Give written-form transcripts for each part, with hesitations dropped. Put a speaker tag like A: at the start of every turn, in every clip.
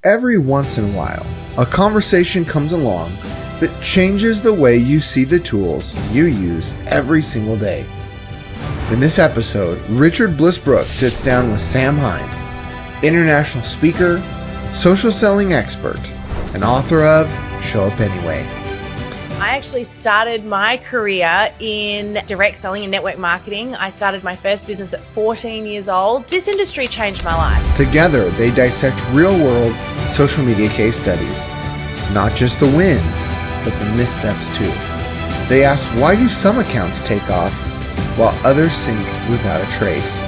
A: Every once in a while, a conversation comes along that changes the way you see the tools you use every single day. In this episode, Richard Bliss Brooke sits down with Sam Hind, international speaker, social selling expert, and author of Show Up Anyway.
B: I actually started my career in direct selling and network marketing. I started my first business at 14 years old. This industry changed my life.
A: Together, they dissect real-world social media case studies. Not just the wins, but the missteps too. They ask, why do some accounts take off while others sink without a trace?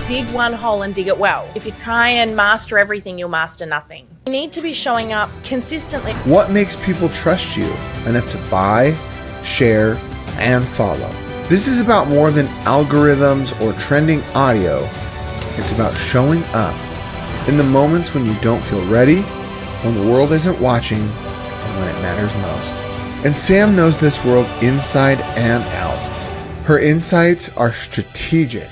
B: Dig one hole and dig it well. If you try and master everything, you'll master nothing. You need to be showing up consistently.
A: What makes people trust you enough to buy, share, and follow? This is about more than algorithms or trending audio. It's about showing up in the moments when you don't feel ready, when the world isn't watching, and when it matters most. And Sam knows this world inside and out. Her insights are strategic.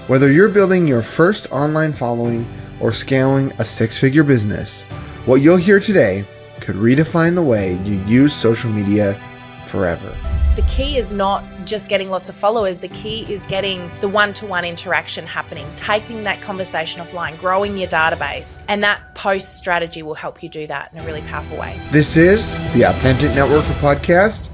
A: Whether you're building your first online following or scaling a six-figure business, what you'll hear today could redefine the way you use social media forever.
B: The key is not just getting lots of followers. The key is getting the one-to-one interaction happening, taking that conversation offline, growing your database, and that post strategy will help you do that in a really powerful way.
A: This is the Authentic Networker Podcast,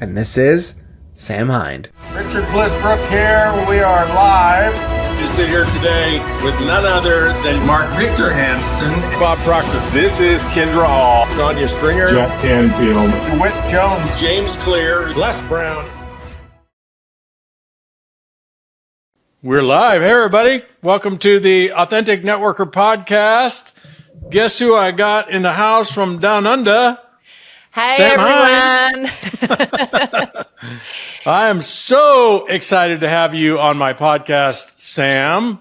A: and this is Sam Hind.
C: Richard Bliss Brooke here. We are live.
D: You sit here today with none other than
C: Mark Victor Hansen,
D: Bob Proctor.
C: This is Kendra Hall,
D: Tanya Stringer,
C: Jack Canfield, DeWitt Jones,
D: James Clear,
C: Les Brown.
E: We're live. Hey, everybody. Welcome to the Authentic Networker Podcast. Guess who I got in the house from down under?
B: Hey,
E: Sam
B: everyone.
E: I am so excited to have you on my podcast, Sam.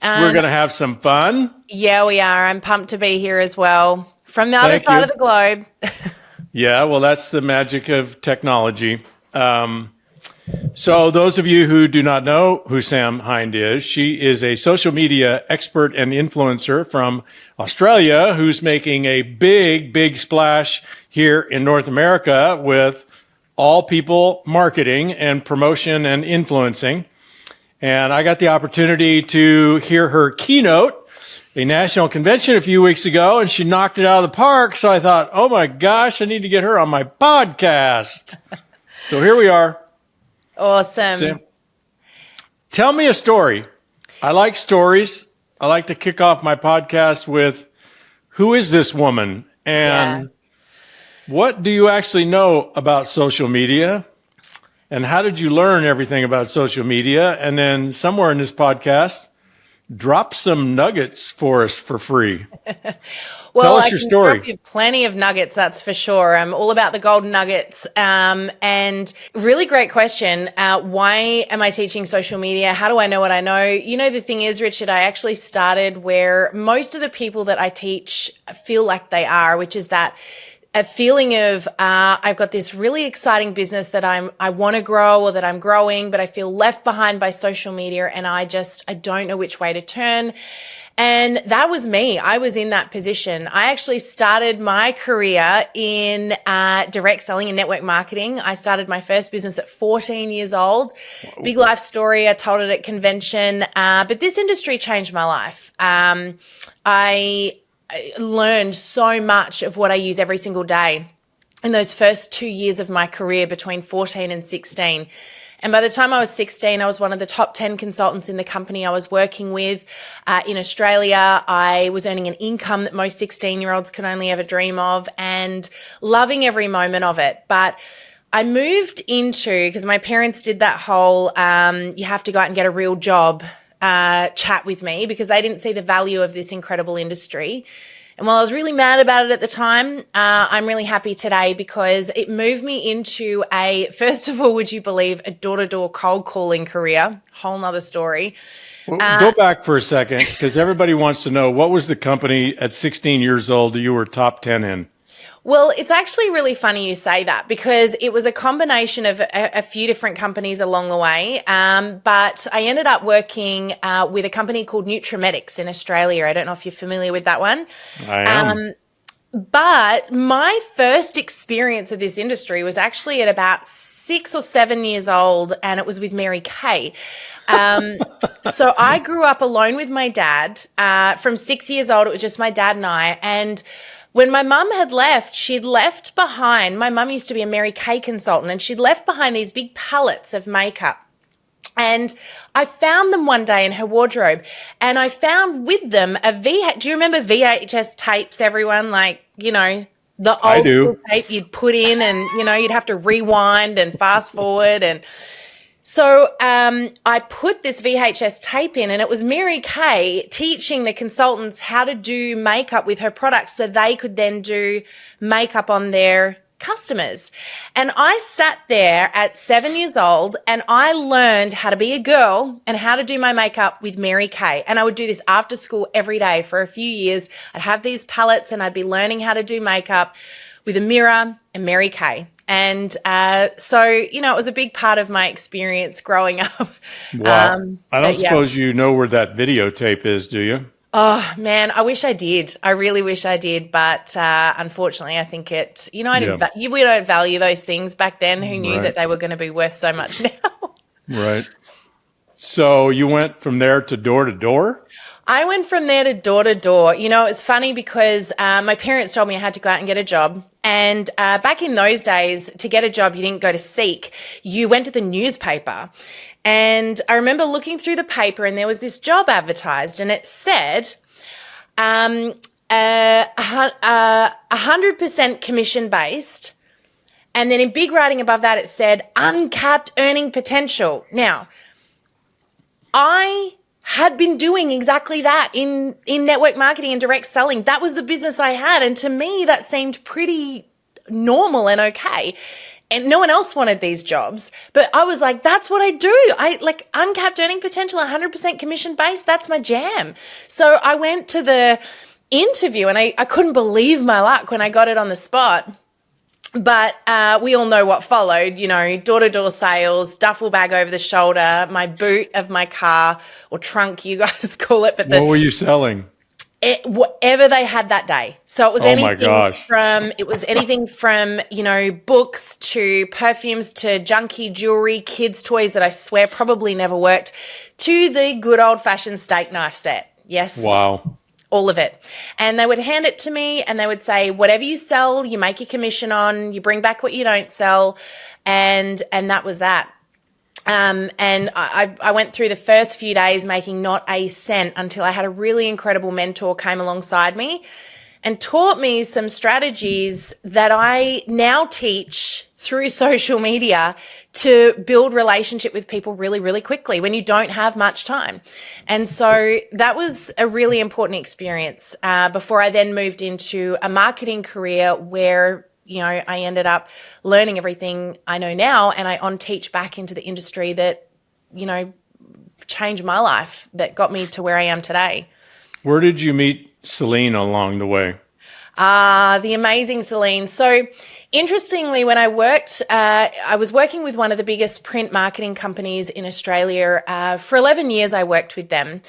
E: We're going to have some fun.
B: Yeah, we are. I'm pumped to be here as well. From the other side of the globe.
E: Yeah, well, that's the magic of technology. So those of you who do not know who Sam Hind is, she is a social media expert and influencer from Australia who's making a big, big splash here in North America with all people marketing and promotion and influencing. And I got the opportunity to hear her keynote a national convention a few weeks ago, and she knocked it out of the park. So I thought, oh my gosh, I need to get her on my podcast. So here we are.
B: Awesome.
E: Sam, tell me a story. I like stories. I like to kick off my podcast with, who is this woman? And what do you actually know about social media? And how did you learn everything about social media? And then somewhere in this podcast, drop some nuggets for us for free.
B: Well,
E: Tell us your story.
B: I can drop you plenty of nuggets, that's for sure. I'm all about the golden nuggets. And really great question. Why am I teaching social media? How do I know what I know? You know, the thing is, Richard, I actually started where most of the people that I teach feel like they are, which is that a feeling of I've got this really exciting business that I want to grow or that I'm growing, but I feel left behind by social media and I don't know which way to turn. And that was me. I was in that position. I actually started my career in direct selling and network marketing. I started my first business at 14 years old. Big life story. I told it at convention. But this industry changed my life. I learned so much of what I use every single day in those first 2 years of my career between 14 and 16. And by the time I was 16, I was one of the top 10 consultants in the company I was working with. In Australia, I was earning an income that most 16-year-olds can only ever dream of and loving every moment of it. But I moved into, because my parents did that whole, you have to go out and get a real job chat with me because they didn't see the value of this incredible industry. And while I was really mad about it at the time, I'm really happy today because it moved me into first of all, would you believe, a door-to-door cold calling career, whole nother story.
E: Well, go back for a second because everybody wants to know, what was the company at 16 years old that you were top 10 in?
B: Well, it's actually really funny you say that because it was a combination of a few different companies along the way. But I ended up working with a company called Nutramedics in Australia. I don't know if you're familiar with that one.
E: I am.
B: But my first experience of this industry was actually at about 6 or 7 years old, and it was with Mary Kay. So I grew up alone with my dad. From 6 years old, it was just my dad and I. And when my mum had left, she'd left behind, my mum used to be a Mary Kay consultant, and she'd left behind these big pallets of makeup. And I found them one day in her wardrobe, and I found with them do you remember VHS tapes, everyone? Like, you know, the
E: I
B: old
E: do.
B: school tape you'd put in and, you know, you'd have to rewind and fast forward. And so I put this VHS tape in, and it was Mary Kay teaching the consultants how to do makeup with her products so they could then do makeup on their customers. And I sat there at 7 years old and I learned how to be a girl and how to do my makeup with Mary Kay. And I would do this after school every day for a few years. I'd have these palettes and I'd be learning how to do makeup with a mirror and Mary Kay. And so, you know, it was a big part of my experience growing up.
E: Wow. I don't
B: but yeah.
E: suppose you know where that videotape is, do you?
B: Oh, man, I wish I did. I really wish I did. But unfortunately, I think it, you know, we don't value those things back then. Who knew that they were going to be worth so much now?
E: Right. So you went from there to door?
B: I went from there to door. You know, it's funny because my parents told me I had to go out and get a job. And back in those days, to get a job, you didn't go to Seek. You went to the newspaper. And I remember looking through the paper and there was this job advertised and it said 100% commission based. And then in big writing above that, it said uncapped earning potential. Now, I had been doing exactly that in network marketing and direct selling. That was the business I had. And to me, that seemed pretty normal and okay. And no one else wanted these jobs. But I was like, that's what I do. I like uncapped earning potential, 100% commission based. That's my jam. So I went to the interview and I couldn't believe my luck when I got it on the spot. But we all know what followed, you know, door-to-door sales, duffel bag over the shoulder, my boot of my car or trunk, you guys call it. But
E: What were you selling?
B: Whatever they had that day. So it was anything from, you know, books to perfumes to junky jewelry, kids' toys that I swear probably never worked, to the good old-fashioned steak knife set. Yes.
E: Wow.
B: All of it. And they would hand it to me and they would say, whatever you sell, you make your commission on, you bring back what you don't sell. And that was that. And I went through the first few days making not a cent until I had a really incredible mentor came alongside me and taught me some strategies that I now teach through social media to build relationship with people really, really quickly when you don't have much time. And so that was a really important experience before I then moved into a marketing career where, you know, I ended up learning everything I know now and I on-teach back into the industry that, you know, changed my life, that got me to where I am today.
E: Where did you meet Celine along the way?
B: The amazing Celine. So interestingly, when I was working with one of the biggest print marketing companies in Australia. For 11 years, I worked with them.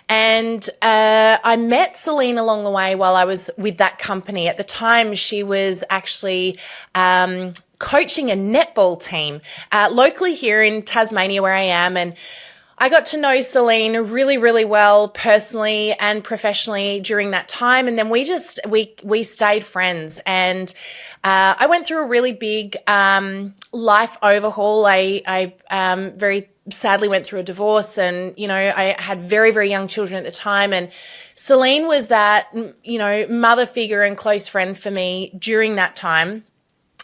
B: And I met Celine along the way while I was with that company. At the time, she was actually coaching a netball team locally here in Tasmania where I am. And I got to know Celine really, really well personally and professionally during that time. And then we stayed friends. And I went through a really big life overhaul. I very sadly went through a divorce and, you know, I had very, very young children at the time. And Celine was that, you know, mother figure and close friend for me during that time.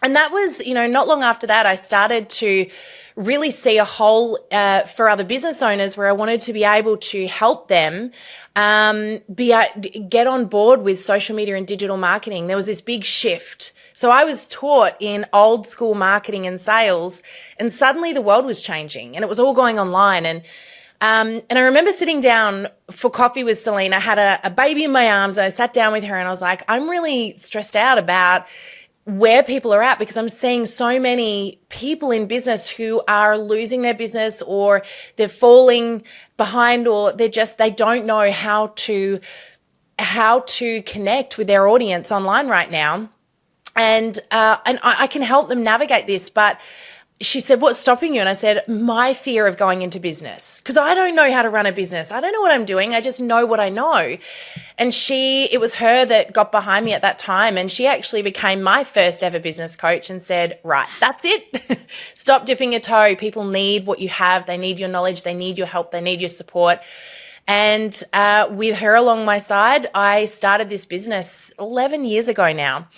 B: And that was, you know, not long after that, I started to really see a hole for other business owners where I wanted to be able to help them get on board with social media and digital marketing. There was this big shift. So I was taught in old school marketing and sales, and suddenly the world was changing and it was all going online. And I remember sitting down for coffee with Celine. I had a baby in my arms. And I sat down with her and I was like, I'm really stressed out about where people are at, because I'm seeing so many people in business who are losing their business, or they're falling behind, or they don't know how to connect with their audience online right now. And I can help them navigate this. But she said, what's stopping you? And I said, my fear of going into business, because I don't know how to run a business. I don't know what I'm doing. I just know what I know. And it was her that got behind me at that time. And she actually became my first ever business coach and said, right, that's it. Stop dipping your toe. People need what you have. They need your knowledge. They need your help. They need your support. And with her along my side, I started this business 11 years ago now.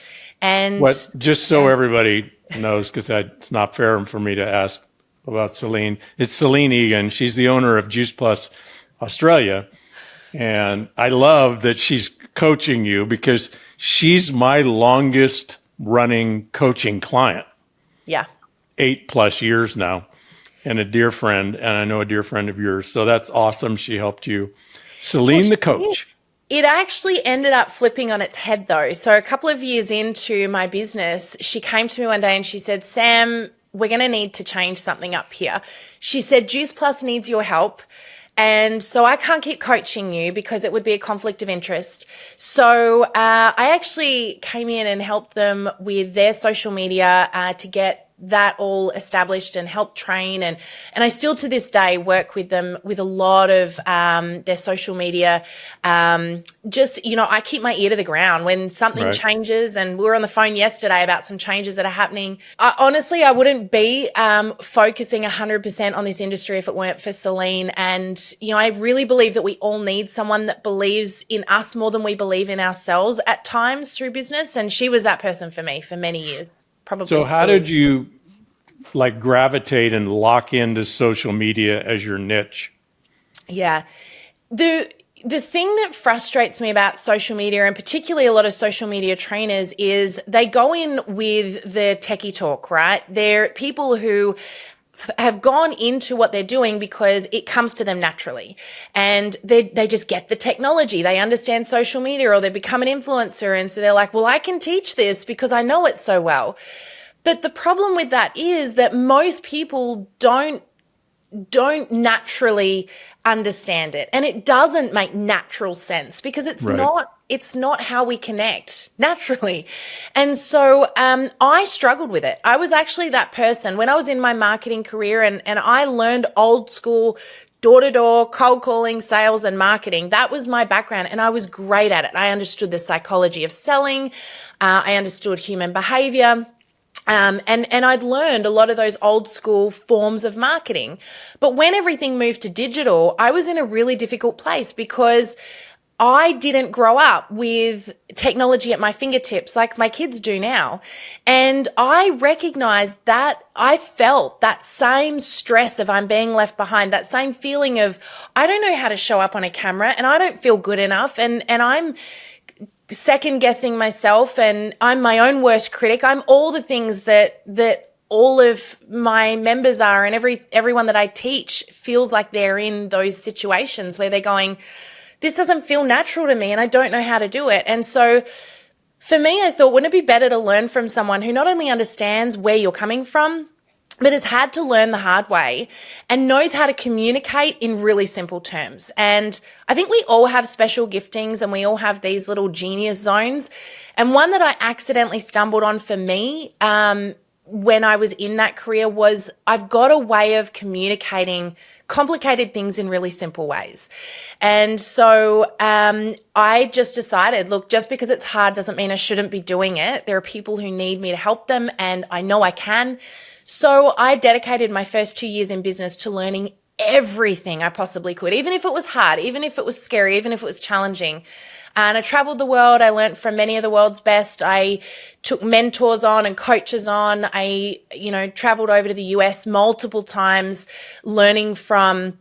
B: And
E: just so everybody knows, because it's not fair for me to ask about Celine. It's Celine Egan. She's the owner of Juice Plus Australia. And I love that she's coaching you, because she's my longest running coaching client.
B: Yeah.
E: 8+ years now, and a dear friend, and I know a dear friend of yours. So that's awesome. She helped you. Celine, the coach.
B: It actually ended up flipping on its head, though. So a couple of years into my business, she came to me one day and she said, Sam, we're going to need to change something up here. She said, Juice Plus needs your help. And so I can't keep coaching you because it would be a conflict of interest. So I actually came in and helped them with their social media to get that all established and help train. And I still to this day work with them with a lot of their social media. I keep my ear to the ground when something changes. And we were on the phone yesterday about some changes that are happening. Honestly, I wouldn't be focusing 100% on this industry if it weren't for Celine. And, I really believe that we all need someone that believes in us more than we believe in ourselves at times through business. And she was that person for me for many years. Probably.
E: So how did you gravitate and lock into social media as your niche?
B: Yeah. The thing that frustrates me about social media, and particularly a lot of social media trainers, is they go in with the techie talk, right? They're people who have gone into what they're doing because it comes to them naturally, and they just get the technology. They understand social media, or they become an influencer, and so they're like, well, I can teach this because I know it so well. But the problem with that is that most people don't naturally understand it, and it doesn't make natural sense because it's not how we connect naturally. And so I struggled with it. I was actually that person when I was in my marketing career, and I learned old school door-to-door cold calling, sales, and marketing. That was my background, and I was great at it. I understood the psychology of selling. I understood human behavior. And I'd learned a lot of those old school forms of marketing. But when everything moved to digital, I was in a really difficult place because I didn't grow up with technology at my fingertips like my kids do now. And I recognized that I felt that same stress of I'm being left behind, that same feeling of I don't know how to show up on a camera, and I don't feel good enough, and I'm second guessing myself, and I'm my own worst critic. I'm all the things that all of my members are, and everyone that I teach feels like they're in those situations where they're going, this doesn't feel natural to me and I don't know how to do it. And so for me, I thought, wouldn't it be better to learn from someone who not only understands where you're coming from, but has had to learn the hard way and knows how to communicate in really simple terms. And I think we all have special giftings, and we all have these little genius zones. And one that I accidentally stumbled on for me when I was in that career was I've got a way of communicating complicated things in really simple ways. And so I just decided, look, just because it's hard doesn't mean I shouldn't be doing it. There are people who need me to help them, and I know I can. So I dedicated my first 2 years in business to learning everything I possibly could, even if it was hard, even if it was scary, even if it was challenging. And I traveled the world. I learned from many of the world's best. I took mentors on and coaches on. I, traveled over to the US multiple times, learning from,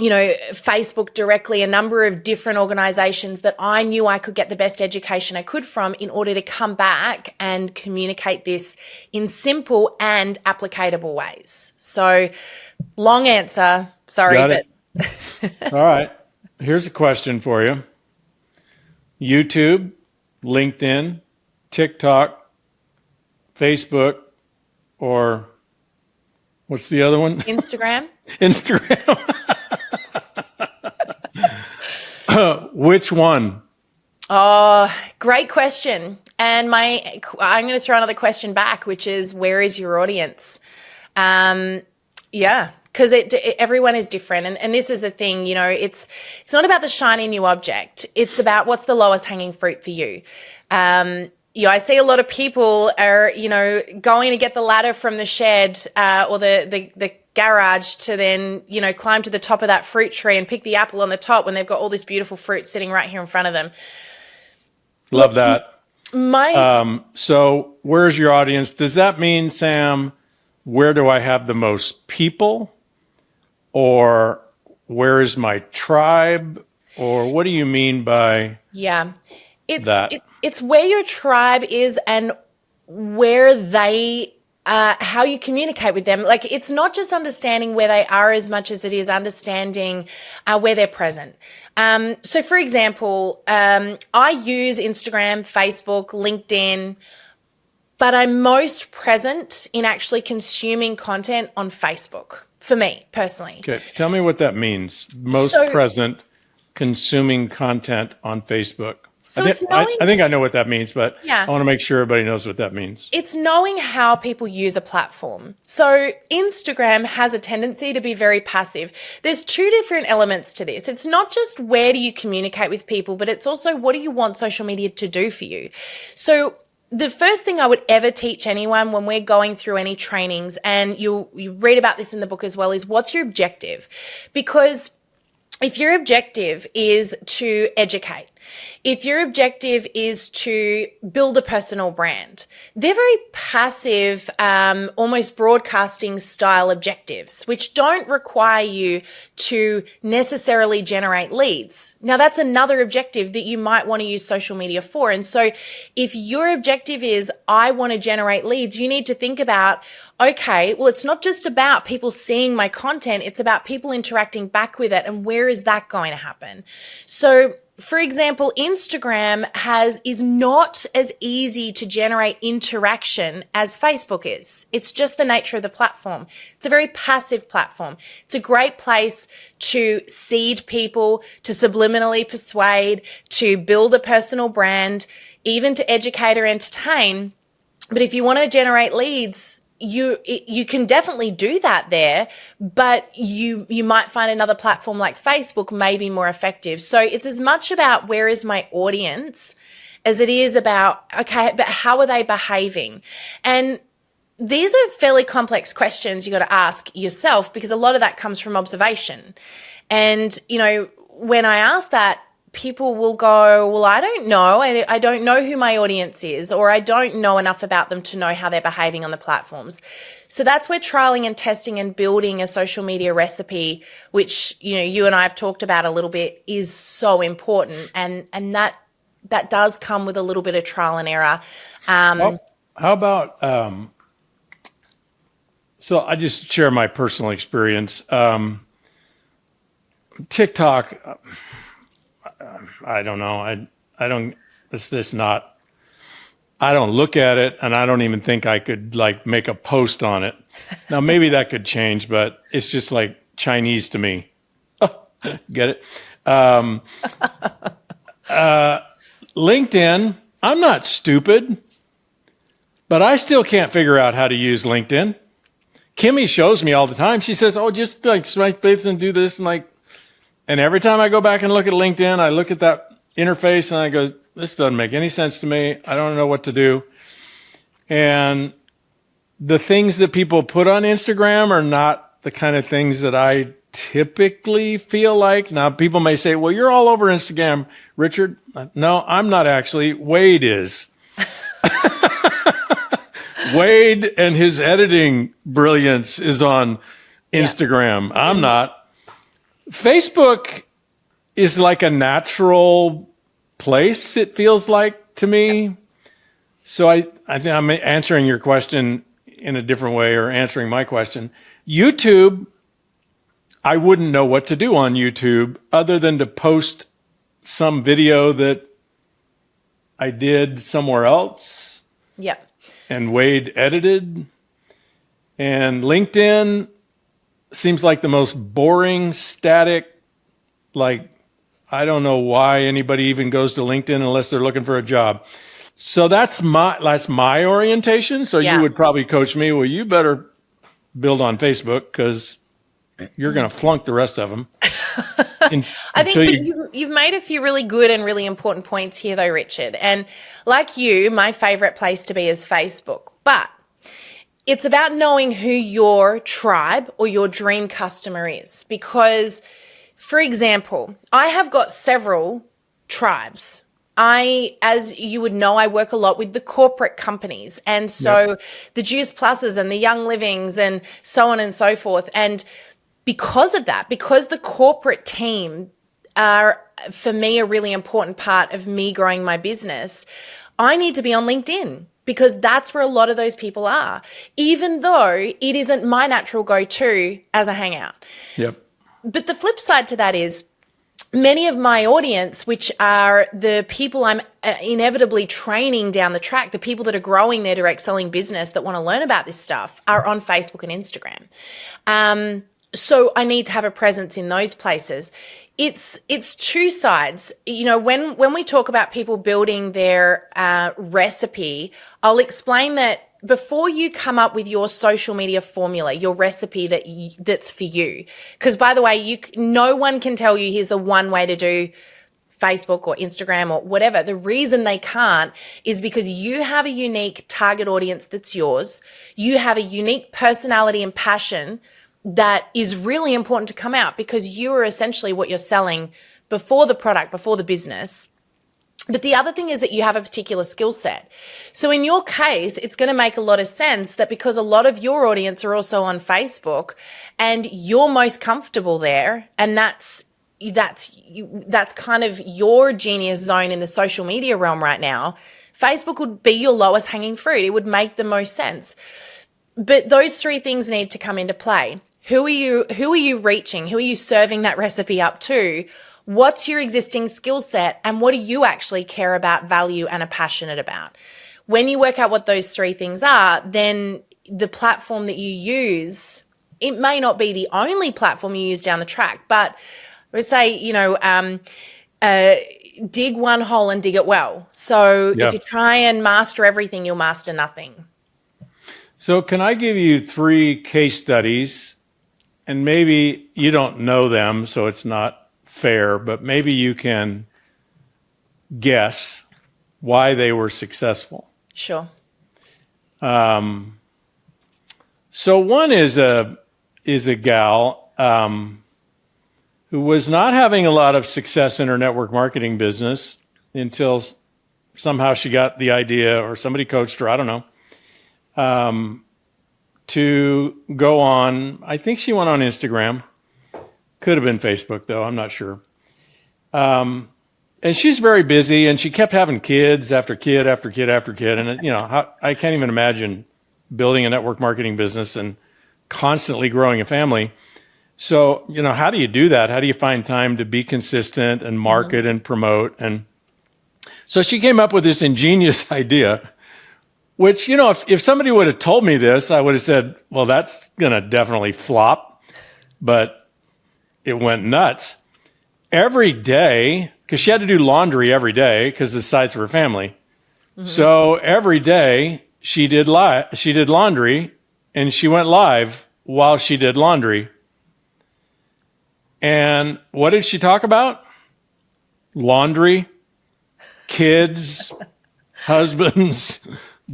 B: Facebook directly, a number of different organizations that I knew I could get the best education I could from in order to come back and communicate this in simple and applicable ways. So long answer, sorry, but.
E: All right. Here's a question for you. YouTube, LinkedIn, TikTok, Facebook, or what's the other one?
B: Instagram.
E: Instagram. Which one?
B: Oh, great question. And I'm going to throw another question back, which is, where is your audience? Yeah, because everyone is different. And this is the thing, you know, it's not about the shiny new object. It's about what's the lowest hanging fruit for you. I see a lot of people are, you know, going to get the ladder from the shed or the garage to then, you know, climb to the top of that fruit tree and pick the apple on the top when they've got all this beautiful fruit sitting right here in front of them.
E: Love that. So where's your audience? Does that mean, Sam, where do I have the most people? Or where is my tribe? Or what do you mean by that?
B: It's where your tribe is and where they how you communicate with them. Like, it's not just understanding where they are as much as it is understanding where they're present. So, for example, I use Instagram, Facebook, LinkedIn, but I'm most present in actually consuming content on Facebook, for me personally.
E: Okay, tell me what that means. Most present consuming content on Facebook.
B: So
E: I think I know what that means, but
B: Yeah.
E: I want to make sure everybody knows what that means.
B: It's knowing how people use a platform. So Instagram has a tendency to be very passive. There's two different elements to this. It's not just where do you communicate with people, but it's also what do you want social media to do for you. So the first thing I would ever teach anyone when we're going through any trainings, and you read about this in the book as well, is what's your objective? Because if your objective is to educate, if your objective is to build a personal brand, they're very passive, almost broadcasting style objectives, which don't require you to necessarily generate leads. Now, that's another objective that you might want to use social media for. And so if your objective is, I want to generate leads, you need to think about, okay, well, it's not just about people seeing my content, it's about people interacting back with it. And where is that going to happen? So, for example, Instagram is not as easy to generate interaction as Facebook is. It's just the nature of the platform. It's a very passive platform. It's a great place to seed people, to subliminally persuade, to build a personal brand, even to educate or entertain. But if you want to generate leads, you can definitely do that there, but you might find another platform like Facebook may be more effective. So it's as much about where is my audience as it is about, okay, but how are they behaving? And these are fairly complex questions you got to ask yourself, because a lot of that comes from observation. And, you know, when I ask that, people will go, well, I don't know. I don't know who my audience is, or I don't know enough about them to know how they're behaving on the platforms. So that's where trialing and testing and building a social media recipe, which, you know, you and I have talked about a little bit, is so important. And that does come with a little bit of trial and error.
E: How about, so I just share my personal experience. TikTok, I don't know. I don't, it's just not, I don't look at it, and I don't even think I could like make a post on it. Now, maybe that could change, but it's just like Chinese to me. Get it? LinkedIn, I'm not stupid, but I still can't figure out how to use LinkedIn. Kimmy shows me all the time. She says, oh, just like swipe this and do this, and like, and every time I go back and look at LinkedIn, I look at that interface and I go, this doesn't make any sense to me. I don't know what to do. And the things that people put on Instagram are not the kind of things that I typically feel like. Now, people may say, well, you're all over Instagram, Richard. No, I'm not actually. Wade is. Wade and his editing brilliance is on Instagram. Yeah. I'm not. Facebook is like a natural place, it feels like to me. So I think I'm answering your question in a different way, or answering my question. YouTube, I wouldn't know what to do on YouTube other than to post some video that I did somewhere else.
B: Yeah.
E: and Wade edited. And LinkedIn seems like the most boring, static, like, I don't know why anybody even goes to LinkedIn unless they're looking for a job. So that's my orientation. So
B: Yeah.
E: you would probably coach me, well, you better build on Facebook because you're going to flunk the rest of them.
B: I think but you've made a few really good and really important points here, though, Richard. And like you, my favorite place to be is Facebook. But it's about knowing who your tribe or your dream customer is. Because, for example, I have got several tribes. As you would know, I work a lot with the corporate companies. And so the Juice Pluses and the Young Livings and so on and so forth. And because of that, because the corporate team are, for me, a really important part of me growing my business, I need to be on LinkedIn because that's where a lot of those people are, even though it isn't my natural go-to as a hangout.
E: Yep.
B: But the flip side to that is many of my audience, which are the people I'm inevitably training down the track, the people that are growing their direct selling business that want to learn about this stuff, are on Facebook and Instagram. So I need to have a presence in those places. It's two sides. You know, when we talk about people building their recipe, I'll explain that before you come up with your social media formula, your recipe that's for you. Because by the way, no one can tell you here's the one way to do Facebook or Instagram or whatever. The reason they can't is because you have a unique target audience that's yours. You have a unique personality and passion that is really important to come out because you are essentially what you're selling before the product, before the business. But the other thing is that you have a particular skill set. So in your case, it's going to make a lot of sense that because a lot of your audience are also on Facebook and you're most comfortable there, and that's kind of your genius zone in the social media realm right now, Facebook would be your lowest hanging fruit. It would make the most sense. But those three things need to come into play. Who are you reaching? Who are you serving that recipe up to? What's your existing skill set? And what do you actually care about, value, and are passionate about? When you work out what those three things are, then the platform that you use, it may not be the only platform you use down the track, but we say, dig one hole and dig it well. So if you try and master everything, you'll master nothing.
E: So can I give you 3 case studies, and maybe you don't know them, so it's not fair, but maybe you can guess why they were successful.
B: Sure.
E: So one is a gal who was not having a lot of success in her network marketing business until somehow she got the idea, or somebody coached her, I don't know, to go on, I think she went on Instagram. Could have been Facebook, though. I'm not sure. And she's very busy, and she kept having kids after kid after kid after kid. And, I can't even imagine building a network marketing business and constantly growing a family. So, how do you do that? How do you find time to be consistent and market and promote? And so she came up with this ingenious idea, which, if somebody would have told me this, I would have said, well, that's going to definitely flop. But it went nuts. Every day, because she had to do laundry every day because the sites were family. Mm-hmm. So every day she did laundry, and she went live while she did laundry. And what did she talk about? Laundry, kids, husbands,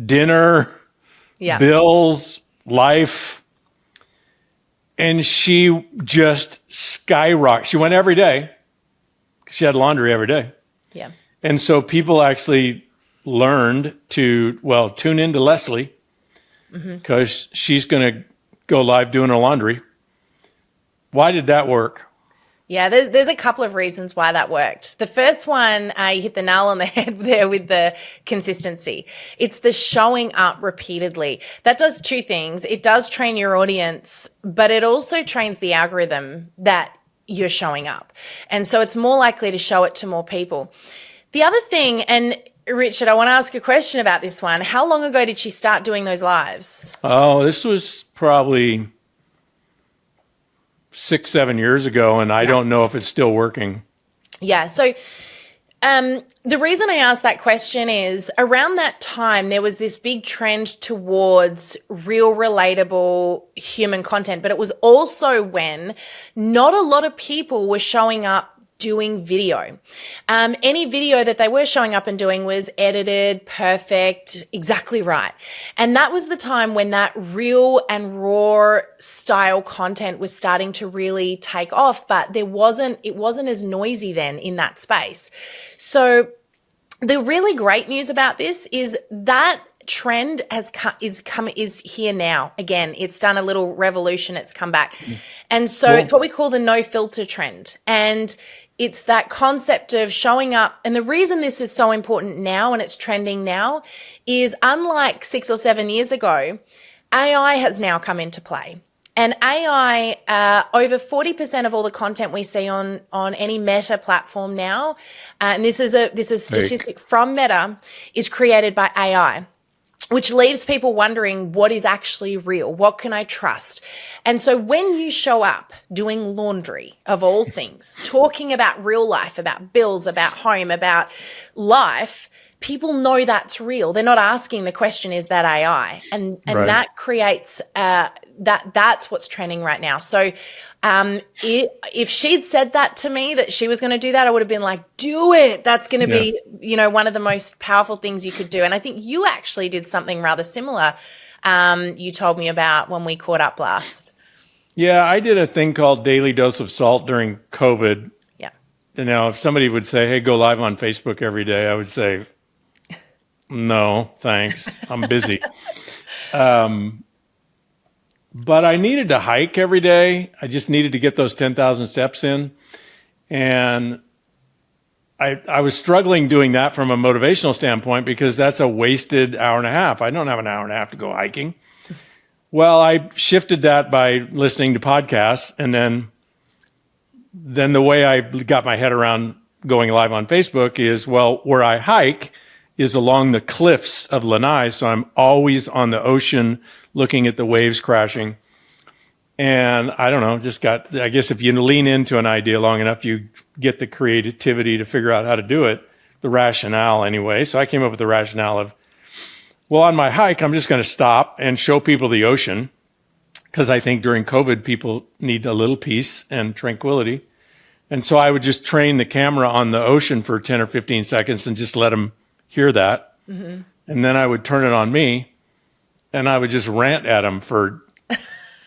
E: dinner, bills, life. And she just skyrocketed. She went every day. She had laundry every day.
B: Yeah.
E: And so people actually learned to, tune into Leslie because she's going to go live doing her laundry. Why did that work?
B: Yeah, there's a couple of reasons why that worked. The first one, you hit the nail on the head there with the consistency. It's the showing up repeatedly. That does 2 things. It does train your audience, but it also trains the algorithm that you're showing up. And so it's more likely to show it to more people. The other thing, and Richard, I want to ask a question about this one. How long ago did she start doing those lives?
E: Oh, this was probably 6-7 years ago, and I don't know if it's still working.
B: Yeah. So the reason I asked that question is around that time, there was this big trend towards real, relatable human content, but it was also when not a lot of people were showing up doing video. Any video that they were showing up and doing was edited, perfect, exactly right. And that was the time when that real and raw style content was starting to really take off, but it wasn't as noisy then in that space. So the really great news about this is that trend is here now. Again, it's done a little revolution. It's come back. And so it's what we call the no filter trend. And it's that concept of showing up. And the reason this is so important now and it's trending now is unlike 6 or 7 years ago, AI has now come into play. And AI, over 40% of all the content we see on any Meta platform now, and this is statistic from Meta, is created by AI, which leaves people wondering what is actually real, what can I trust? And so when you show up doing laundry, of all things, talking about real life, about bills, about home, about life, people know that's real. They're not asking the question, is that AI? And
E: Right.
B: that creates that's what's trending right now. So if she'd said that to me, that she was going to do that, I would have been like, do it. That's going to be, one of the most powerful things you could do. And I think you actually did something rather similar. You told me about when we caught up last.
E: Yeah, I did a thing called Daily Dose of Salt during COVID.
B: Yeah.
E: And now if somebody would say, hey, go live on Facebook every day, I would say, no, thanks. I'm busy. But I needed to hike every day. I just needed to get those 10,000 steps in. And I was struggling doing that from a motivational standpoint because that's a wasted hour and a half. I don't have an hour and a half to go hiking. Well, I shifted that by listening to podcasts. And then the way I got my head around going live on Facebook is, well, where I hike is along the cliffs of Lanai. So I'm always on the ocean looking at the waves crashing. And I don't know, I guess if you lean into an idea long enough, you get the creativity to figure out how to do it, the rationale anyway. So I came up with the rationale of, well, on my hike, I'm just going to stop and show people the ocean because I think during COVID, people need a little peace and tranquility. And so I would just train the camera on the ocean for 10 or 15 seconds and just let them hear that. Mm-hmm. And then I would turn it on me and I would just rant at them for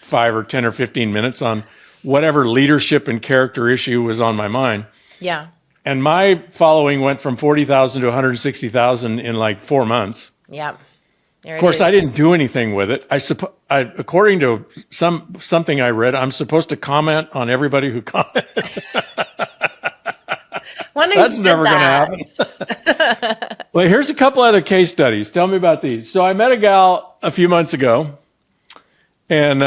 E: 5 or 10 or 15 minutes on whatever leadership and character issue was on my mind.
B: Yeah.
E: And my following went from 40,000 to 160,000 in like 4 months.
B: Yeah.
E: Of course, I didn't do anything with it. According to something I read, I'm supposed to comment on everybody who commented. That's never going to happen. Well, here's a couple other case studies. Tell me about these. So I met a gal a few months ago and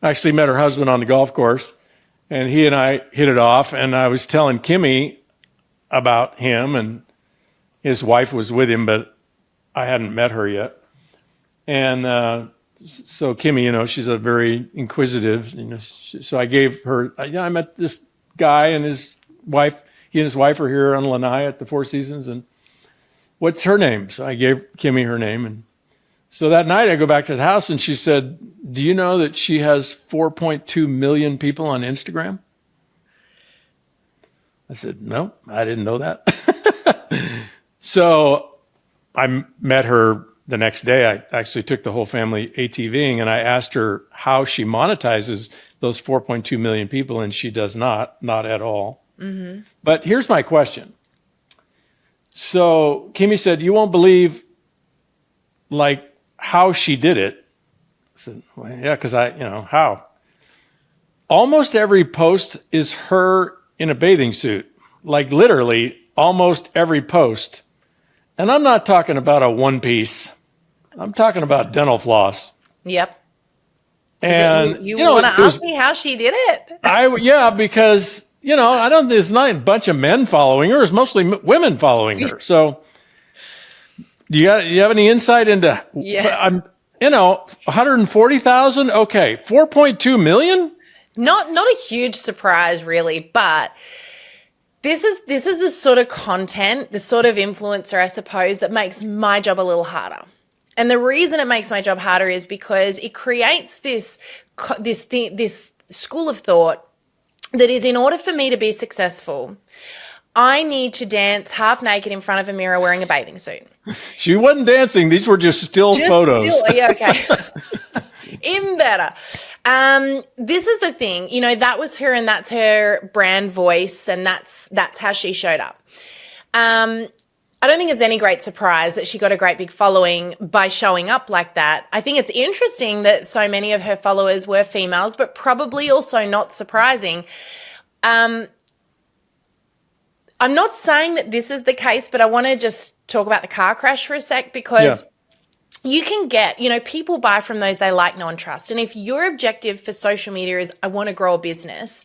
E: actually met her husband on the golf course. And he and I hit it off. And I was telling Kimmy about him, and his wife was with him, but I hadn't met her yet. And so Kimmy, she's a very inquisitive. So I gave her, I met this guy and his wife. He and his wife are here on Lanai at the Four Seasons. And what's her name? So I gave Kimmy her name. And so that night I go back to the house and she said, do you know that she has 4.2 million people on Instagram? I said, no, I didn't know that. So I met her the next day. I actually took the whole family ATVing and I asked her how she monetizes those 4.2 million people. And she does not at all. Mm-hmm. But here's my question. So Kimmy said, you won't believe how she did it. I said, well, yeah, because how? Almost every post is her in a bathing suit, literally almost every post. And I'm not talking about a one piece. I'm talking about dental floss.
B: Yep.
E: And
B: you want to ask me how she did it?
E: Because there's not a bunch of men following her. It's mostly women following her. So Do you have any insight into?
B: Yeah.
E: I'm 140,000. Okay, 4.2 million.
B: Not a huge surprise, really, but this is the sort of content, the sort of influencer, I suppose, that makes my job a little harder. And the reason it makes my job harder is because it creates this school of thought that is, in order for me to be successful, I need to dance half naked in front of a mirror wearing a bathing suit.
E: She wasn't dancing. These were just still photos.
B: Yeah, okay. Even better. This is the thing, that was her, and that's her brand voice, and that's how she showed up. I don't think it's any great surprise that she got a great big following by showing up like that. I think it's interesting that so many of her followers were females, but probably also not surprising. I'm not saying that this is the case, but I want to just talk about the car crash for a sec, because you can get, people buy from those they like, know, and trust. And if your objective for social media is, I want to grow a business,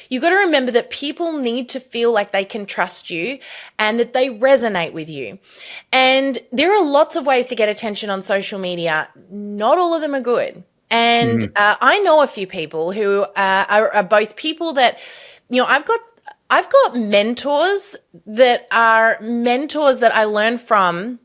B: you've got to remember that people need to feel like they can trust you and that they resonate with you. And there are lots of ways to get attention on social media. Not all of them are good. And I know a few people who are both people that, I've got mentors that are mentors that I learn from.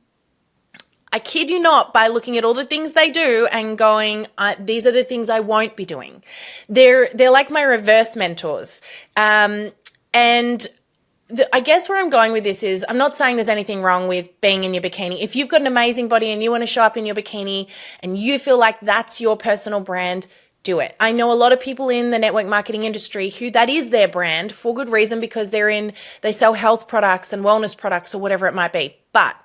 B: I kid you not, by looking at all the things they do and going, these are the things I won't be doing. They're like my reverse mentors. I guess where I'm going with this is, I'm not saying there's anything wrong with being in your bikini. If you've got an amazing body and you want to show up in your bikini and you feel like that's your personal brand, do it. I know a lot of people in the network marketing industry who that is their brand, for good reason, because they sell health products and wellness products or whatever it might be. But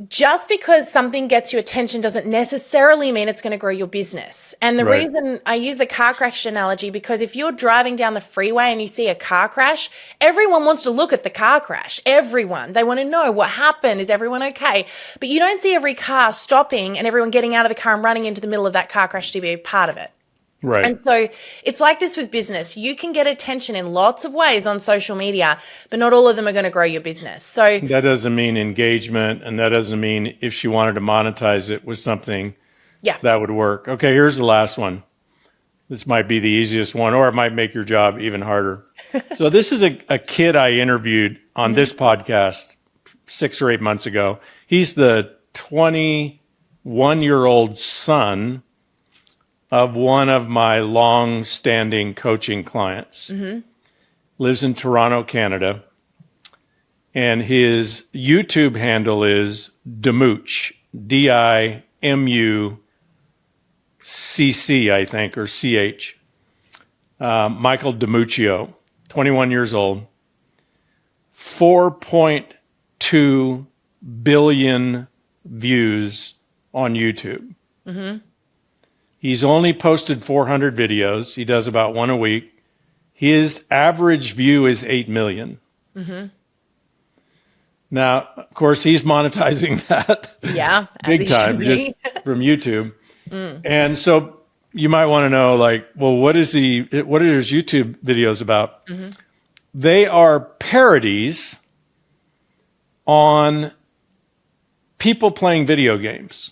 B: just because something gets you attention doesn't necessarily mean it's going to grow your business. And the reason I use the car crash analogy, because if you're driving down the freeway and you see a car crash, everyone wants to look at the car crash. Everyone. They want to know what happened. Is everyone okay? But you don't see every car stopping and everyone getting out of the car and running into the middle of that car crash to be a part of it.
E: Right.
B: And so it's like this with business. You can get attention in lots of ways on social media, but not all of them are going to grow your business. So
E: that doesn't mean engagement, and that doesn't mean if she wanted to monetize it with something, that would work. Okay, here's the last one. This might be the easiest one, or it might make your job even harder. So this is a kid I interviewed on this podcast 6 or 8 months ago. He's the 21-year-old son of one of my long-standing coaching clients. Lives in Toronto, Canada. And his YouTube handle is Dimucc, D-I-M-U-C-C, I think, or C-H. Michael Dimuccio, 21 years old. 4.2 billion views on YouTube. He's only posted 400 videos. He does about one a week. His average view is 8 million. Now, of course, he's monetizing that big time just from YouTube. And so you might want to know, like, well, what are his YouTube videos about? They are parodies on people playing video games.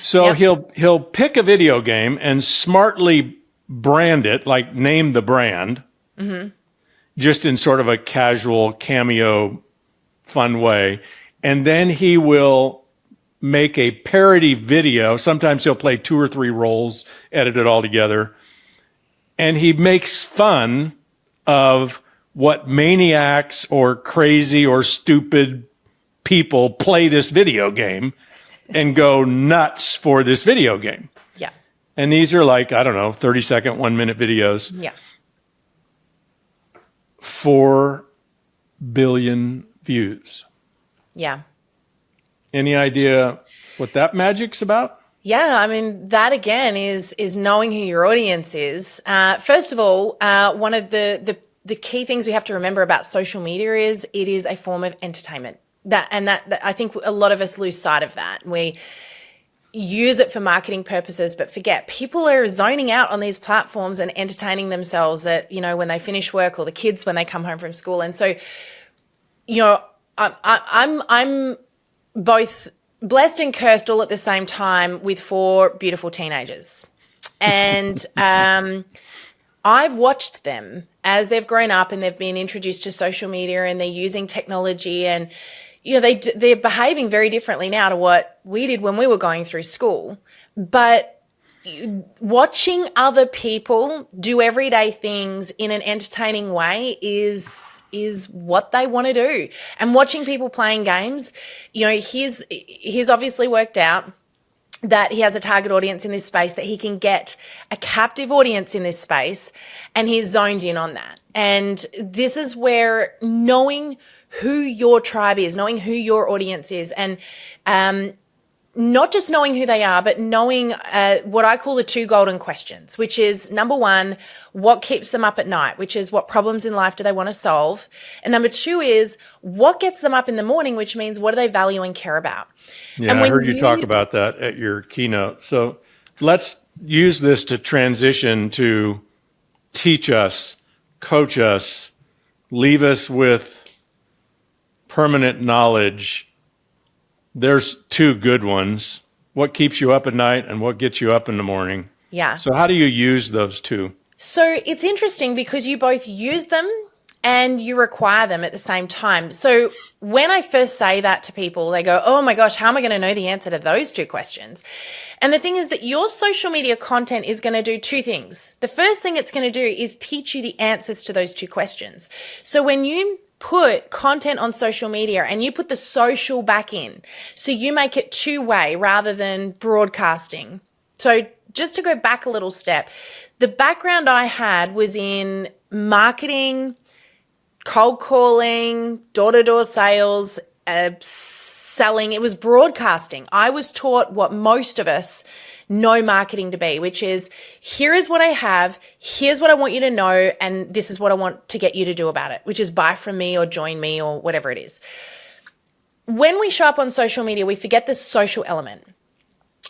E: So he'll pick a video game and smartly brand it, like name the brand, just in sort of a casual cameo fun way. And then he will make a parody video. Sometimes he'll play 2 or 3 roles, edit it all together. And he makes fun of what maniacs or crazy or stupid people play this video game and go nuts for this video game. And these are like, I don't know, 30-second, 1-minute videos. 4 billion views. Any idea what that magic's about?
B: I mean, that again is knowing who your audience is. First of all, one of the key things we have to remember about social media is it is a form of entertainment. That I think a lot of us lose sight of that. We use it for marketing purposes, but forget people are zoning out on these platforms and entertaining themselves at, when they finish work, or the kids when they come home from school. And so, I'm both blessed and cursed all at the same time with 4 beautiful teenagers. And I've watched them as they've grown up and they've been introduced to social media and they're using technology, and they're behaving very differently now to what we did when we were going through school. But watching other people do everyday things in an entertaining way is what they want to do. And watching people playing games, he's obviously worked out that he has a target audience in this space, that he can get a captive audience in this space, and he's zoned in on that. And this is where knowing who your tribe is, knowing who your audience is, and not just knowing who they are, but knowing what I call the 2 golden questions, which is, number 1, what keeps them up at night, which is what problems in life do they want to solve? And number 2 is what gets them up in the morning, which means what do they value and care about?
E: Yeah, and I heard you talk about that at your keynote. So let's use this to transition to teach us, coach us, leave us with permanent knowledge. There's 2 good ones. What keeps you up at night and what gets you up in the morning?
B: Yeah.
E: So how do you use those 2?
B: So it's interesting because you both use them and you require them at the same time. So when I first say that to people, they go, oh my gosh, how am I going to know the answer to those 2 questions? And the thing is that your social media content is going to do 2 things. The first thing it's going to do is teach you the answers to those 2 questions. So when you put content on social media and you put the social back in, so you make it 2-way rather than broadcasting. So just to go back a little step, the background I had was in marketing, cold calling, door-to-door sales, selling. It was broadcasting. I was taught what most of us know marketing to be, which is, here is what I have, here's what I want you to know, and this is what I want to get you to do about it, which is buy from me or join me or whatever it is. When we show up on social media, we forget the social element.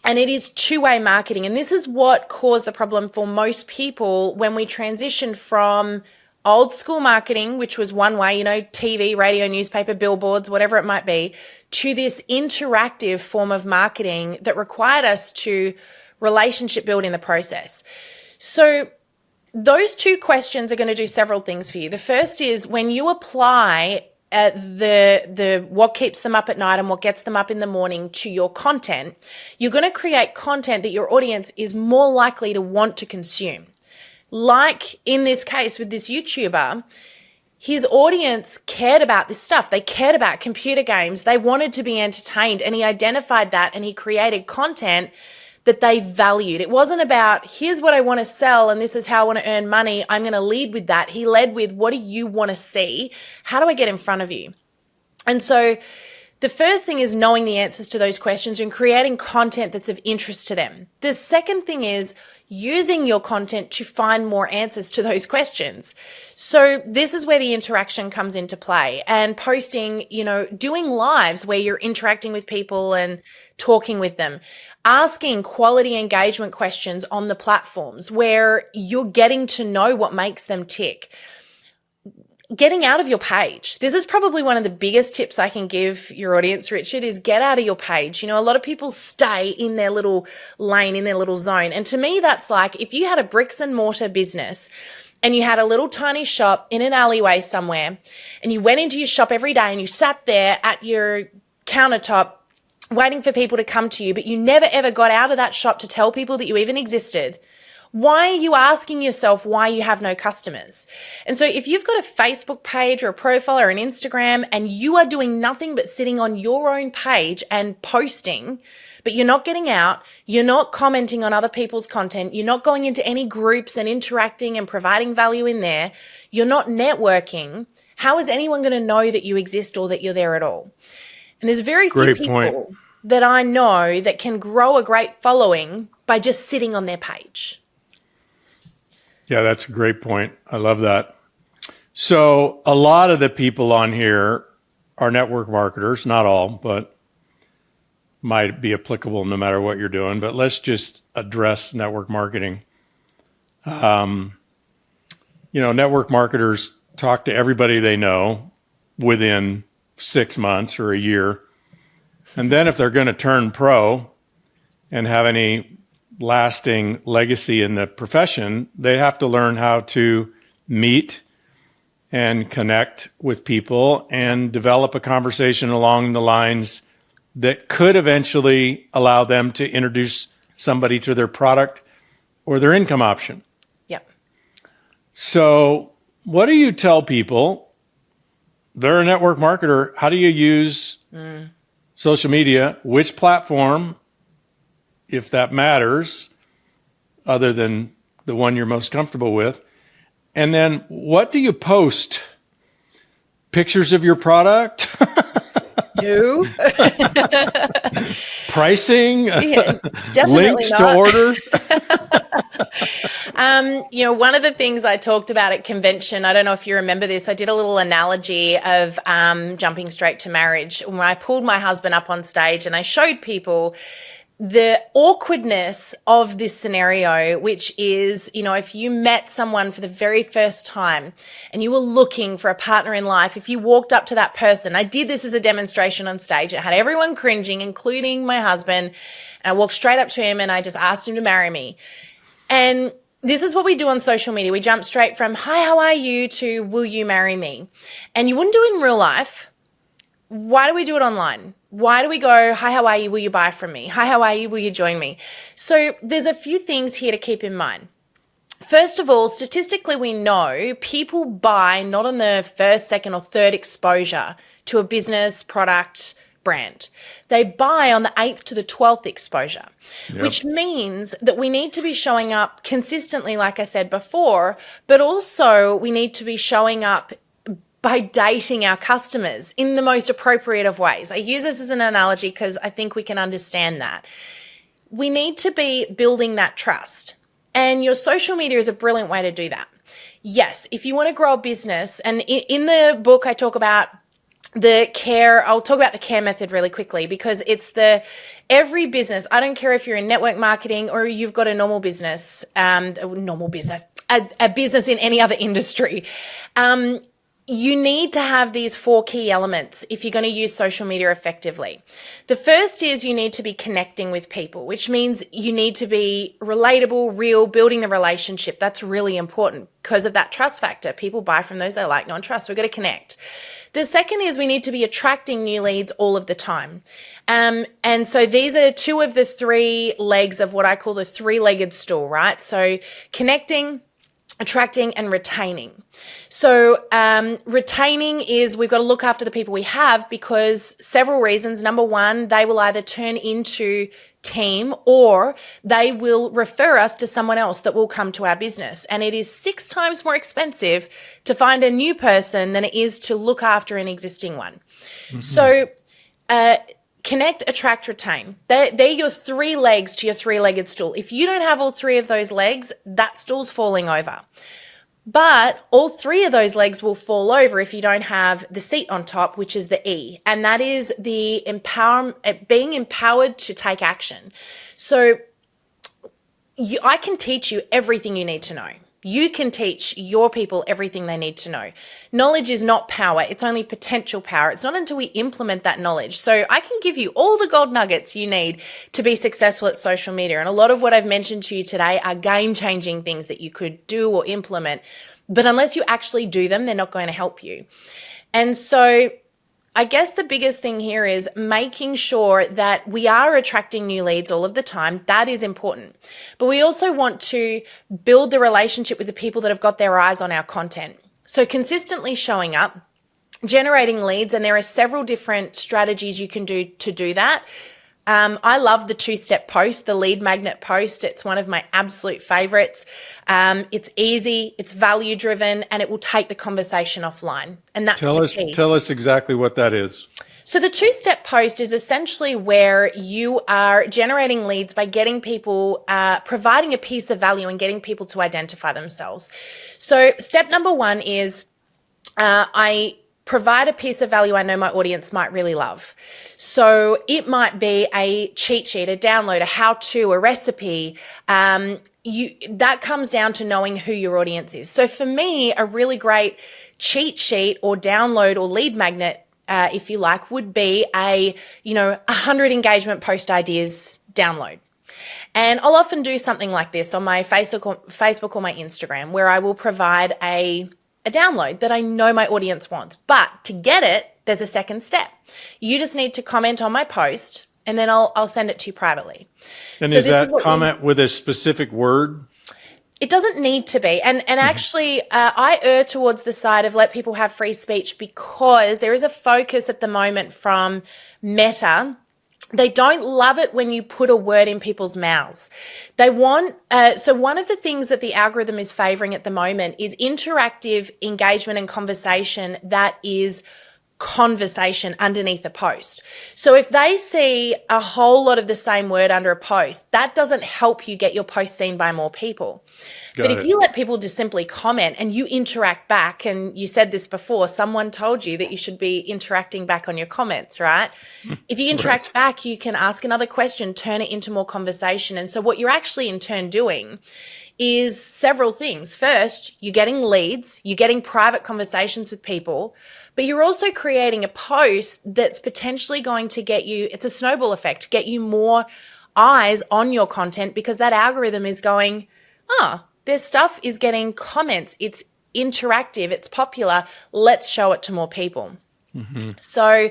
B: And it is 2-way marketing. And this is what caused the problem for most people when we transitioned from old school marketing, which was one way, TV, radio, newspaper, billboards, whatever it might be, to this interactive form of marketing that required us to relationship build in the process. So those 2 questions are going to do several things for you. The first is when you apply the what keeps them up at night and what gets them up in the morning to your content, you're going to create content that your audience is more likely to want to consume. Like in this case with this YouTuber, his audience cared about this stuff. They cared about computer games. They wanted to be entertained, and he identified that and he created content that they valued. It wasn't about, here's what I want to sell and this is how I want to earn money, I'm going to lead with that. He led with, what do you want to see? How do I get in front of you? And so the first thing is knowing the answers to those questions and creating content that's of interest to them. The second thing is using your content to find more answers to those questions. So this is where the interaction comes into play, and posting, doing lives where you're interacting with people and talking with them, asking quality engagement questions on the platforms where you're getting to know what makes them tick. Getting out of your page. This is probably one of the biggest tips I can give your audience, Richard, is get out of your page. A lot of people stay in their little lane, in their little zone. And to me, that's like if you had a bricks and mortar business and you had a little tiny shop in an alleyway somewhere, and you went into your shop every day and you sat there at your countertop waiting for people to come to you, but you never ever got out of that shop to tell people that you even existed. Why are you asking yourself why you have no customers? And so if you've got a Facebook page or a profile or an Instagram and you are doing nothing but sitting on your own page and posting, but you're not getting out, you're not commenting on other people's content, you're not going into any groups and interacting and providing value in there, you're not networking, how is anyone going to know that you exist or that you're there at all? And there's very few people that I know that can grow a great following by just sitting on their page.
E: Yeah, that's a great point. I love that. So a lot of the people on here are network marketers, not all, but might be applicable no matter what you're doing. But let's just address network marketing. Network marketers talk to everybody they know within 6 months or a year. And then if they're going to turn pro and have any lasting legacy in the profession, they have to learn how to meet and connect with people and develop a conversation along the lines that could eventually allow them to introduce somebody to their product or their income option.
B: Yep.
E: So what do you tell people? They're a network marketer. How do you use social media? Which platform, if that matters, other than the one you're most comfortable with? And then what do you post? Pictures of your product?
B: No.
E: Pricing?
B: Yeah, definitely
E: Links
B: not.
E: to order?
B: One of the things I talked about at convention, I don't know if you remember this, I did a little analogy of jumping straight to marriage when I pulled my husband up on stage and I showed people the awkwardness of this scenario, which is, if you met someone for the very first time and you were looking for a partner in life, if you walked up to that person, I did this as a demonstration on stage. It had everyone cringing, including my husband. And I walked straight up to him and I just asked him to marry me. And this is what we do on social media. We jump straight from, hi, how are you, to will you marry me? And you wouldn't do it in real life. Why do we do it online? Why do we go, hi, how are you? Will you buy from me? Hi, how are you? Will you join me? So there's a few things here to keep in mind. First of all, statistically, we know people buy not on the first, second, or third exposure to a business, product, brand. They buy on the 8th to the 12th exposure, which means that we need to be showing up consistently, like I said before, but also we need to be showing up by dating our customers in the most appropriate of ways. I use this as an analogy because I think we can understand that. We need to be building that trust, and your social media is a brilliant way to do that. Yes, if you want to grow a business, and in the book I talk about I'll talk about the CARE method really quickly because it's every business, I don't care if you're in network marketing or you've got a normal business, a business in any other industry. You need to have these 4 key elements if you're going to use social media effectively. The first is you need to be connecting with people, which means you need to be relatable, real, building the relationship. That's really important because of that trust factor. People buy from those they like, know, and trust. We've got to connect. The second is we need to be attracting new leads all of the time. And so these are 2 of the 3 legs of what I call the 3-legged stool, right? So connecting, attracting, and retaining. So retaining is we've got to look after the people we have because several reasons. Number one, they will either turn into team or they will refer us to someone else that will come to our business. And it is 6 times more expensive to find a new person than it is to look after an existing one. Mm-hmm. So connect, attract, retain. They're your 3 legs to your 3-legged stool. If you don't have all 3 of those legs, that stool's falling over. But all 3 of those legs will fall over if you don't have the seat on top, which is the E. And that is the being empowered to take action. So I can teach you everything you need to know. You can teach your people everything they need to know. Knowledge is not power. It's only potential power. It's not until we implement that knowledge. So I can give you all the gold nuggets you need to be successful at social media. And a lot of what I've mentioned to you today are game-changing things that you could do or implement. But unless you actually do them, they're not going to help you. And so I guess the biggest thing here is making sure that we are attracting new leads all of the time. That is important. But we also want to build the relationship with the people that have got their eyes on our content. So consistently showing up, generating leads, and there are several different strategies you can do to do that. I love the 2-step post, the lead magnet post. It's one of my absolute favorites. It's easy, it's value driven, and it will take the conversation offline. And that's the key.
E: Tell us exactly what that is.
B: So the 2-step post is essentially where you are generating leads by getting people, providing a piece of value and getting people to identify themselves. So step number 1 is I provide a piece of value I know my audience might really love. So it might be a cheat sheet, a download, a how-to, a recipe. That comes down to knowing who your audience is. So for me, a really great cheat sheet or download or lead magnet if you like, would be a 100 engagement post ideas download. And I'll often do something like this on my Facebook or my Instagram, where I will provide a download that I know my audience wants. But to get it, there's a second step. You just need to comment on my post, and then I'll send it to you privately.
E: And so is that comment with a specific word?
B: It doesn't need to be. And actually, I err towards the side of let people have free speech, because there is a focus at the moment from Meta. They don't love it when you put a word in people's mouths. They want, so one of the things that the algorithm is favoring at the moment is interactive engagement and conversation that is conversation underneath a post. So if they see a whole lot of the same word under a post, that doesn't help you get your post seen by more people. But if you let people just simply comment and you interact back, and you said this before, someone told you that you should be interacting back on your comments, right? If you interact back, you can ask another question, turn it into more conversation. And so what you're actually in turn doing is several things. First, you're getting leads, you're getting private conversations with people, but you're also creating a post that's potentially going to get you, it's a snowball effect, get you more eyes on your content, because that algorithm is going, their stuff is getting comments, it's interactive, it's popular, let's show it to more people. So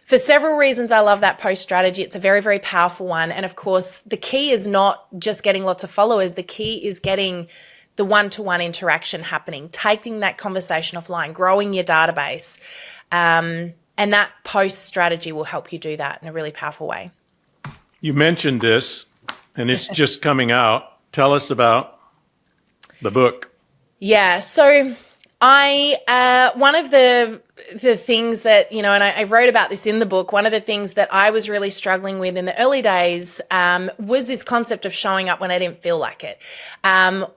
B: for several reasons, I love that post strategy. It's a very, very powerful one. And of course, the key is not just getting lots of followers. The key is getting the one-to-one interaction happening, taking that conversation offline, growing your database. And that post strategy will help you do that in a really powerful way.
E: You mentioned this, and it's just coming out. Tell us about the book.
B: Yeah. So one of the things that, and I wrote about this in the book, one of the things that I was really struggling with in the early days was this concept of showing up when I didn't feel like it,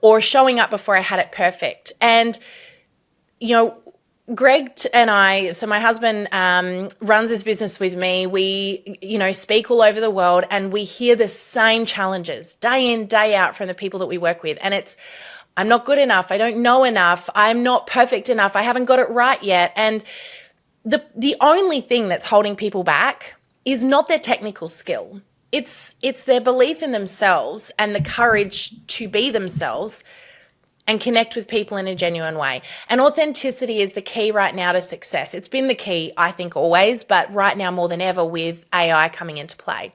B: or showing up before I had it perfect. And, Greg and I, so my husband runs this business with me. We, speak all over the world, and we hear the same challenges day in, day out from the people that we work with. And it's, I'm not good enough. I don't know enough. I'm not perfect enough. I haven't got it right yet. And the only thing that's holding people back is not their technical skill. It's their belief in themselves and the courage to be themselves and connect with people in a genuine way. And authenticity is the key right now to success. It's been the key, I think, always, but right now more than ever with AI coming into play.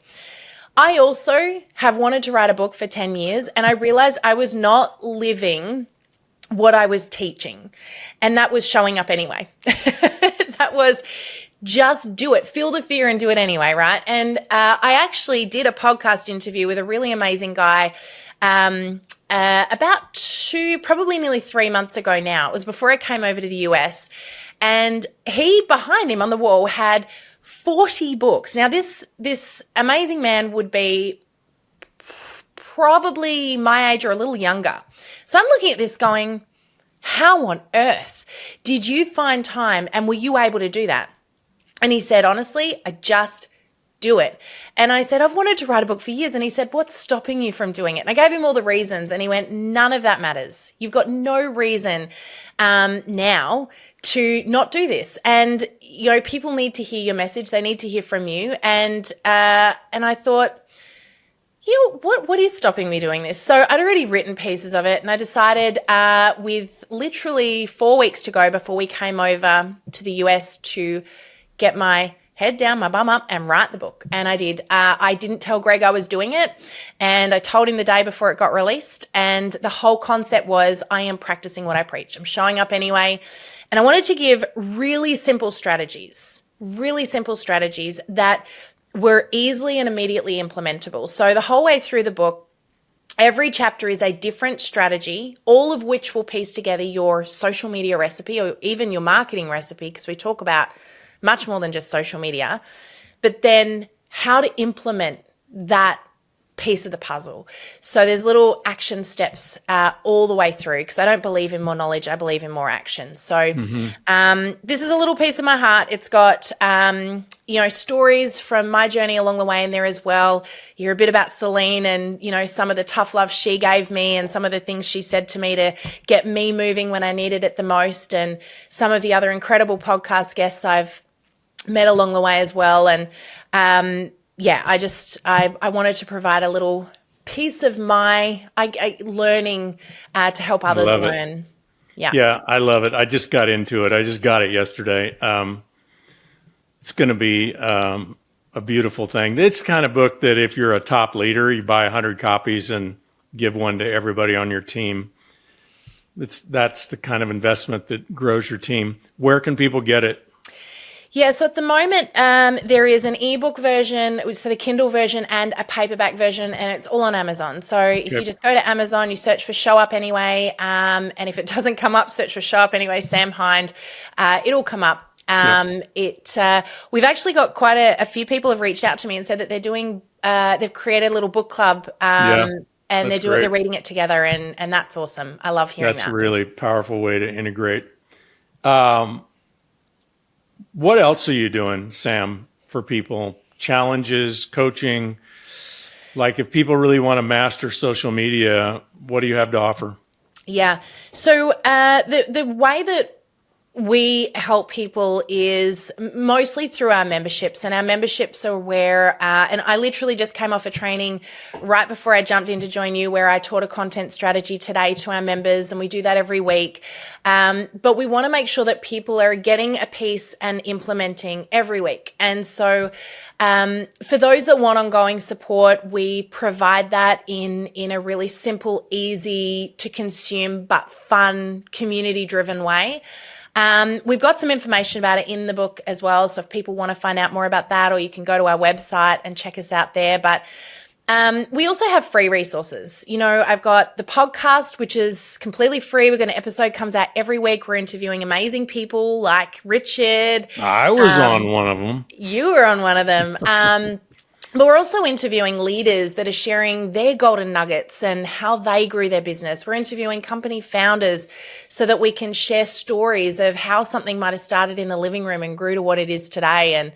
B: I also have wanted to write a book for 10 years, and I realized I was not living what I was teaching, and that was showing up anyway. That was just do it, feel the fear and do it anyway, right? And I actually did a podcast interview with a really amazing guy about probably nearly 3 months ago now. It was before I came over to the US, and he, behind him on the wall, had 40 books. Now, this amazing man would be probably my age or a little younger. So I'm looking at this going, how on earth did you find time, and were you able to do that? And he said, honestly, I just do it. And I said, I've wanted to write a book for years. And he said, what's stopping you from doing it? And I gave him all the reasons, and he went, none of that matters. You've got no reason now to not do this. And, people need to hear your message. They need to hear from you. And I thought, what is stopping me doing this? So I'd already written pieces of it, and I decided with literally 4 weeks to go before we came over to the US to get my head down, my bum up, and write the book. And I did. I didn't tell Greg I was doing it, and I told him the day before it got released. And the whole concept was, I am practicing what I preach. I'm showing up anyway. And I wanted to give really simple strategies that were easily and immediately implementable. So the whole way through the book, every chapter is a different strategy, all of which will piece together your social media recipe or even your marketing recipe, because we talk about much more than just social media, but then how to implement that piece of the puzzle. So there's little action steps all the way through, because I don't believe in more knowledge, I believe in more action. So this is a little piece of my heart. It's got stories from my journey along the way in there as well. You're a bit about Celine and some of the tough love she gave me, and some of the things she said to me to get me moving when I needed it the most, and some of the other incredible podcast guests I've met along the way as well. And I wanted to provide a little piece of my learning to help others
E: love it.
B: learn.
E: Yeah, I love it. I just got into it. I just got it yesterday. It's going to be a beautiful thing. It's the kind of book that if you're a top leader, you buy 100 copies and give one to everybody on your team. That's the kind of investment that grows your team. Where can people get it?
B: Yeah, so at the moment, there is an ebook version, so the Kindle version, and a paperback version, and it's all on Amazon. So if you just go to Amazon, you search for Show Up Anyway, and if it doesn't come up, search for Show Up Anyway, Sam Hind, it'll come up. We've actually got quite a few people have reached out to me and said that they've created a little book club, and they're reading it together, and that's awesome. I love hearing that.
E: That's a really powerful way to integrate. What else are you doing, Sam, for people? Challenges, coaching? Like if people really want to master social media, what do you have to offer?
B: Yeah. So the way that we help people is mostly through our memberships, and our memberships are where, and I literally just came off a training right before I jumped in to join you, where I taught a content strategy today to our members, and we do that every week. But we want to make sure that people are getting a piece and implementing every week. And so for those that want ongoing support, we provide that in a really simple, easy to consume, but fun, community-driven way. We've got some information about it in the book as well. So if people want to find out more about that, or you can go to our website and check us out there. But we also have free resources. You know, I've got the podcast, which is completely free. We've got an episode comes out every week. We're interviewing amazing people like Richard.
E: I was on one of them.
B: You were on one of them. But we're also interviewing leaders that are sharing their golden nuggets and how they grew their business. We're interviewing company founders so that we can share stories of how something might have started in the living room and grew to what it is today, and,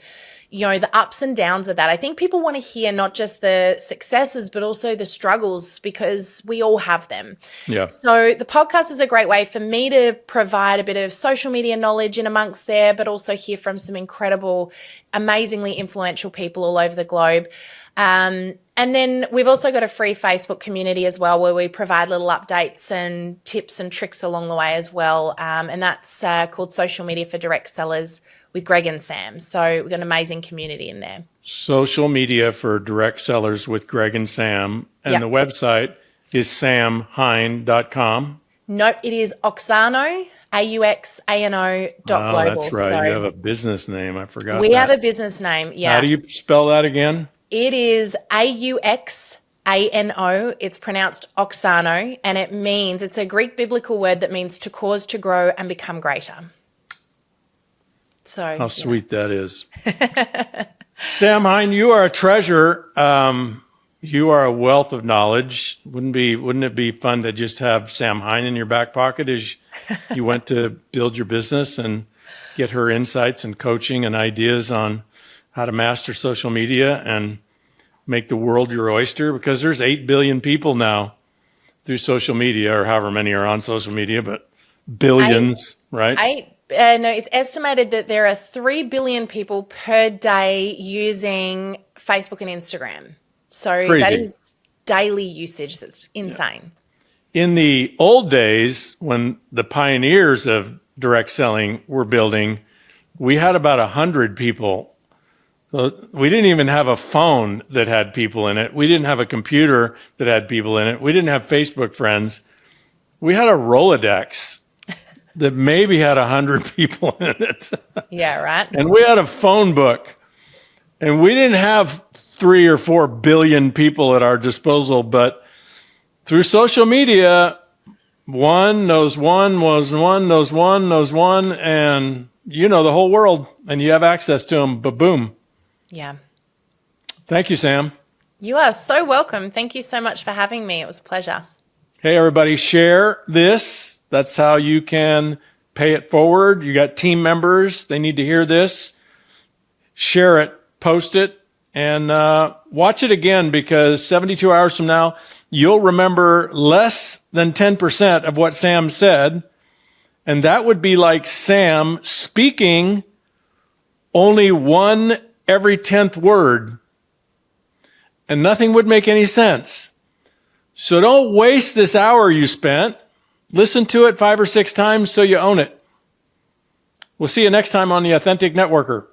B: you know, the ups and downs of that. I think people want to hear not just the successes, but also the struggles, because we all have them.
E: Yeah.
B: So the podcast is a great way for me to provide a bit of social media knowledge in amongst there, but also hear from some incredible, amazingly influential people all over the globe. And then we've also got a free Facebook community as well, where we provide little updates and tips and tricks along the way as well. And that's called Social Media for Direct Sellers with Greg and Sam. So we've got an amazing community in there. Social
E: Media for Direct Sellers with Greg and Sam. And the website is samhind.com.
B: Nope, it is Auxano, AUXANO.global.
E: Oh, that's right. So you have a business name. I forgot
B: We have a business name, yeah.
E: How do you spell that again?
B: It is AUXANO. It's pronounced Auxano, and it's a Greek biblical word that means to cause, to grow, and become greater. So
E: how sweet that is. Sam Hind, you are a treasure. You are a wealth of knowledge. Wouldn't it be fun to just have Sam Hind in your back pocket as you went to build your business and get her insights and coaching and ideas on how to master social media and make the world your oyster? Because there's 8 billion people now through social media, or however many are on social media, but billions, right?
B: No, it's estimated that there are 3 billion people per day using Facebook and Instagram. So
E: Crazy.
B: That is daily usage. That's insane.
E: Yeah. In the old days, when the pioneers of direct selling were building, we had about 100 people. We didn't even have a phone that had people in it. We didn't have a computer that had people in it. We didn't have Facebook friends. We had a Rolodex that maybe had 100 people in it.
B: Yeah, right.
E: And we had a phone book. And we didn't have 3 or 4 billion people at our disposal, but through social media, one knows one, and you know the whole world, and you have access to them, but boom.
B: Yeah.
E: Thank you, Sam.
B: You are so welcome. Thank you so much for having me. It was a pleasure.
E: Hey, everybody, share this. That's how you can pay it forward. You got team members. They need to hear this. Share it, post it, and watch it again, because 72 hours from now, you'll remember less than 10% of what Sam said. And that would be like Sam speaking only one every 10th word, and nothing would make any sense. So don't waste this hour you spent. Listen to it 5 or 6 times so you own it. We'll see you next time on The Authentic Networker.